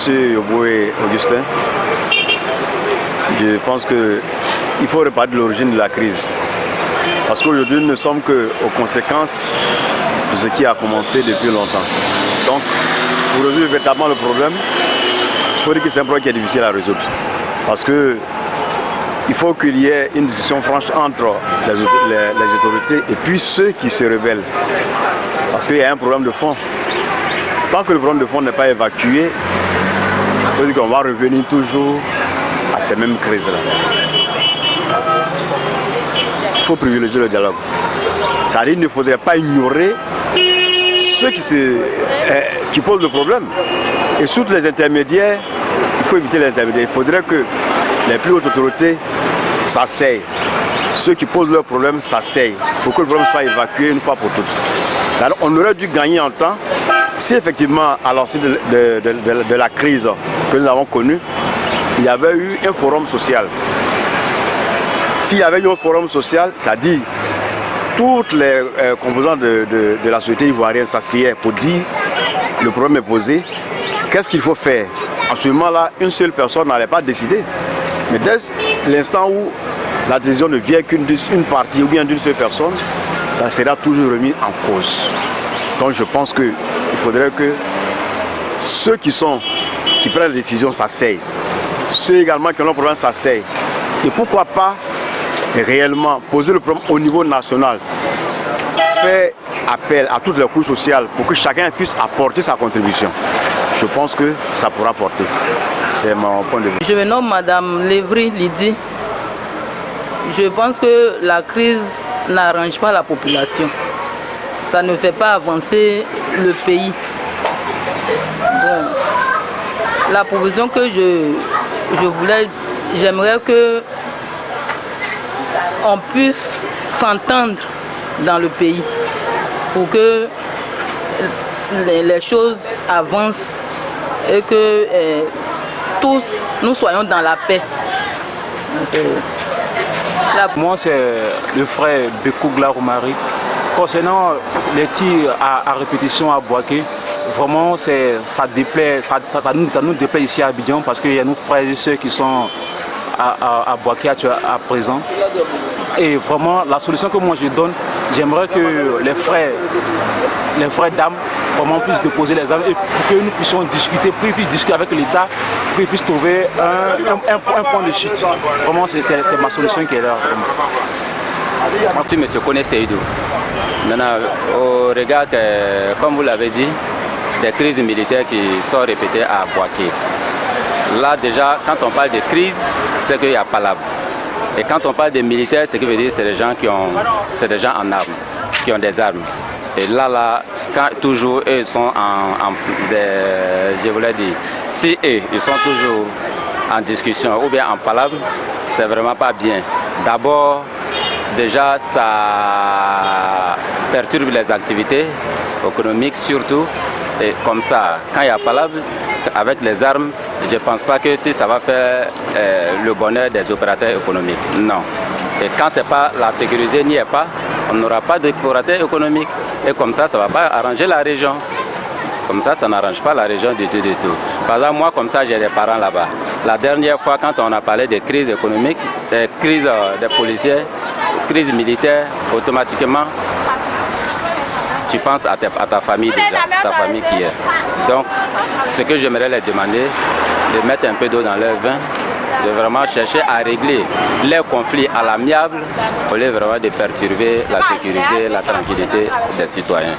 M. Yoboué Augustin. Je pense qu'il faut repartir de l'origine de la crise. Parce qu'aujourd'hui, nous ne sommes qu'aux conséquences de ce qui a commencé depuis longtemps. Donc, pour résoudre véritablement le problème, il faut dire que c'est un problème qui est difficile à résoudre. Parce que il faut qu'il y ait une discussion franche entre les autorités et puis ceux qui se rebellent. Parce qu'il y a un problème de fond. Tant que le problème de fond n'est pas évacué, il faut dire qu'on va revenir toujours à ces mêmes crises-là. Il faut privilégier le dialogue. C'est-à-dire qu'il ne faudrait pas ignorer ceux qui posent le problème. Et surtout les intermédiaires, il faut éviter les intermédiaires. Il faudrait que les plus hautes autorités s'asseyent. Ceux qui posent leurs problèmes s'asseyent pour que le problème soit évacué une fois pour toutes. Alors, on aurait dû gagner en temps si effectivement, à la suite de la crise que nous avons connue, il y avait eu un forum social. S'il y avait eu un forum social, ça dit toutes les composantes de la société ivoirienne s'assiedent pour dire le problème est posé, qu'est-ce qu'il faut faire? En ce moment-là, une seule personne n'allait pas décider. Mais dès l'instant où la décision ne vient qu'une partie ou bien d'une seule personne, ça sera toujours remis en cause. Donc je pense qu'il faudrait que ceux qui prennent les décisions s'asseyent. Ceux également qui ont un problème s'asseyent. Et pourquoi pas réellement poser le problème au niveau national, faire appel à toutes les couches sociales pour que chacun puisse apporter sa contribution. Je pense que ça pourra porter. C'est mon point de vue. Je me nomme Madame Lévry Lydie. Je pense que la crise n'arrange pas la population. Ça ne fait pas avancer le pays. Bon. La proposition que je voulais, j'aimerais que on puisse s'entendre dans le pays pour que les choses avancent et que tous nous soyons dans la paix. Moi, c'est le frère Bekou Glaroumari. Concernant les tirs à répétition à Bouaké, vraiment ça nous déplaît ici à Abidjan parce qu'il y a nos frères et sœurs qui sont à Bouaké à présent. Et vraiment, la solution que moi je donne, j'aimerais que les frères d'âme vraiment puissent déposer les armes et pour que nous puissions discuter, pour qu'ils puissent discuter avec l'État, pour qu'ils puissent trouver un point de chute. Vraiment, c'est ma solution qui est là. Moi, je me connais Seydou. Maintenant, au regard, comme vous l'avez dit, des crises militaires qui sont répétées à Bouaké. Là, déjà, quand on parle de crise, c'est qu'il y a palabre. Et quand on parle des militaires, ce qui veut dire c'est des gens en armes, qui ont des armes. Et là, quand toujours eux sont je voulais dire, si eux, ils sont toujours en discussion ou bien en palabre, c'est vraiment pas bien. D'abord, déjà, ça perturbe les activités économiques surtout. Et comme ça, quand il y a palabre, avec les armes, je ne pense pas que si ça va faire le bonheur des opérateurs économiques. Non. Et quand c'est pas la sécurité n'y est pas, on n'aura pas d'opérateurs économiques. Et comme ça ne va pas arranger la région. Comme ça n'arrange pas la région du tout. Par exemple, moi, comme ça, j'ai des parents là-bas. La dernière fois, quand on a parlé de crise économique, de crise des policiers, crise militaire, automatiquement, tu penses à ta famille déjà, ta famille qui est. Donc, ce que j'aimerais leur demander, de mettre un peu d'eau dans leur vin, de vraiment chercher à régler les conflits à l'amiable, au lieu vraiment de perturber la sécurité, la tranquillité des citoyens.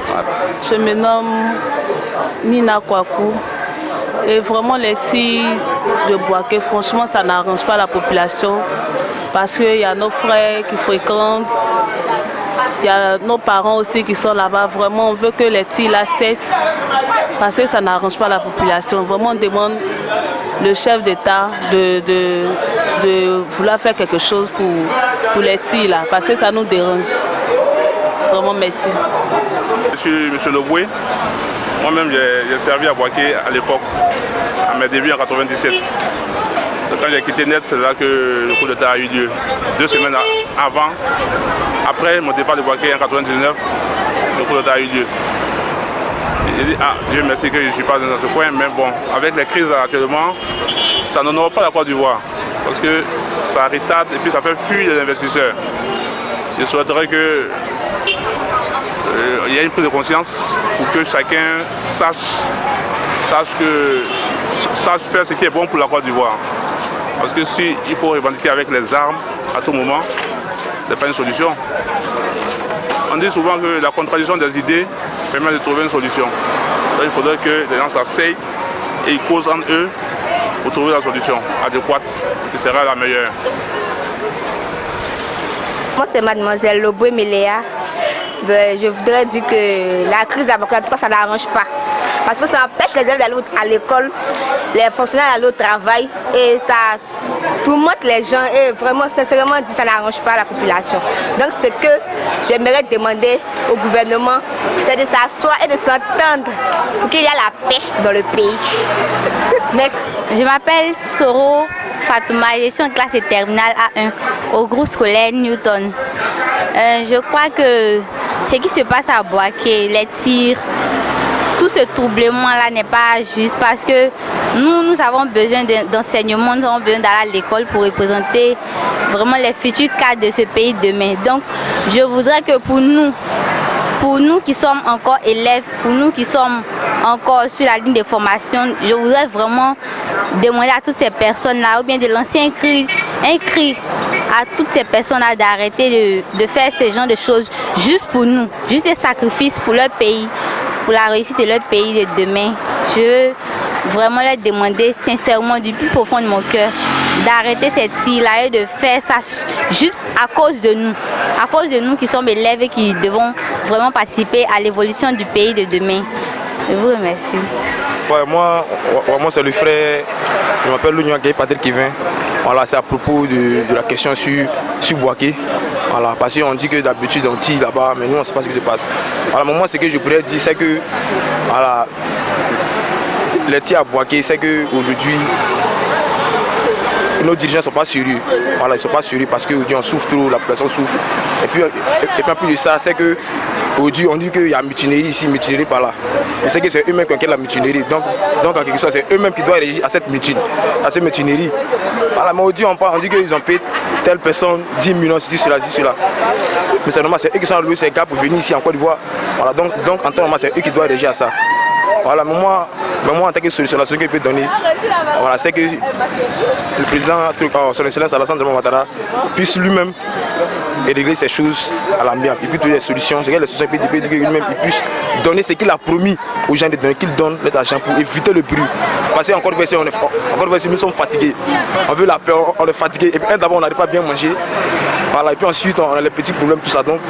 Voilà. Je me nomme Nina Kwaku. Et vraiment, les tirs de Bouaké, franchement, ça n'arrange pas la population parce qu'il y a nos frères qui fréquentent. Il y a nos parents aussi qui sont là-bas. Vraiment, on veut que les tirs là cessent parce que ça n'arrange pas la population. Vraiment, on demande le chef d'État de vouloir faire quelque chose pour les tirs là parce que ça nous dérange. Vraiment, merci. Je suis M. Loboué. Moi-même, j'ai servi à Bouaké à l'époque, à mes débuts en 1997. Quand j'ai quitté Net, c'est là que le coup d'État a eu lieu. 2 semaines avant, après mon départ de Bouaké en 1999, le coup d'État a eu lieu. J'ai dit, ah, Dieu merci que je ne suis pas dans ce coin, mais bon, avec les crises actuellement, ça n'honore pas la Côte d'Ivoire, parce que ça retarde et puis ça fait fuir les investisseurs. Je souhaiterais que il y ait une prise de conscience pour que chacun sache faire ce qui est bon pour la Côte d'Ivoire. Parce que si il faut revendiquer avec les armes à tout moment, ce n'est pas une solution. On dit souvent que la contradiction des idées permet de trouver une solution. Donc, il faudrait que les gens s'asseyent et ils causent entre eux pour trouver la solution adéquate qui sera la meilleure. Moi, c'est mademoiselle Loboué Meléa. Je voudrais dire que la crise à Boaké, en tout cas, ça n'arrange pas. Parce que ça empêche les élèves d'aller à l'école, les fonctionnaires d'aller au travail et ça tourmente les gens et vraiment, sincèrement, ça n'arrange pas la population. Donc, ce que j'aimerais demander au gouvernement, c'est de s'asseoir et de s'entendre pour qu'il y ait la paix dans le pays. Merci. Je m'appelle Soro Fatouma, je suis en classe terminale A1 au groupe scolaire Newton. Je crois que ce qui se passe à Boaké, les tirs, tout ce troublement-là n'est pas juste parce que nous avons besoin d'enseignement, nous avons besoin d'aller à l'école pour représenter vraiment les futurs cadres de ce pays demain. Donc, je voudrais que pour nous qui sommes encore élèves, pour nous qui sommes encore sur la ligne de formation, je voudrais vraiment demander à toutes ces personnes-là, ou bien de lancer un cri à toutes ces personnes-là d'arrêter de faire ce genre de choses juste pour nous, juste des sacrifices pour leur pays, pour la réussite de leur pays de demain. Je veux vraiment leur demander sincèrement du plus profond de mon cœur d'arrêter cette tirs-là et de faire ça juste à cause de nous qui sommes élèves et qui devons vraiment participer à l'évolution du pays de demain. Je vous remercie. Ouais, moi c'est le frère, je m'appelle Lounion Patrick Kevin. Voilà, c'est à propos de la question sur Boaké. Voilà, parce qu'on dit que d'habitude on tire là-bas, mais nous on ne sait pas ce qui se passe. Voilà, moi ce que je pourrais dire, c'est que voilà, les tirs à Boaké, c'est qu'aujourd'hui, nos dirigeants ne sont pas sérieux. Voilà, ils ne sont pas sérieux parce qu'aujourd'hui on souffre trop, la population souffre. Et puis en plus de ça, c'est que aujourd'hui on dit qu'il y a mutinerie ici, mutinerie par là. Je sais que c'est eux-mêmes qui ont la mutinerie. Donc en quelque sorte, c'est eux-mêmes qui doivent réagir à cette mutinerie. Voilà, mais aujourd'hui on dit qu'ils ont payé telle personne 10 millions, ceci, cela. Mais c'est normal, c'est eux qui sont loués ces gars pour venir ici en Côte d'Ivoire. Voilà, donc en temps normal, c'est eux qui doivent réagir à ça. Voilà, mais moi en tant que solution, la solution qu'il peut donner, voilà, c'est que le président, son excellence Alassane Dramane Ouattara, puisse lui-même régler ces choses à l'amiable. Il peut trouver des solutions, c'est que les solutions qu'il peut lui-même, il puisse donner ce qu'il a promis aux gens de donner, qu'il donne l'argent pour éviter le bruit. Parce qu'encore une fois, nous sommes fatigués. On veut la paix, on est fatigué. Et puis d'abord, on n'arrive pas à bien manger. Voilà, et puis ensuite, on a les petits problèmes, tout ça. Donc,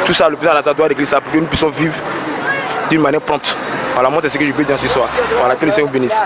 tout ça, le président Alassane doit régler ça pour que nous puissions vivre d'une manière prompte. Voilà, moi c'est ce que je peux dire ce soir. Voilà, que le Seigneur bénisse.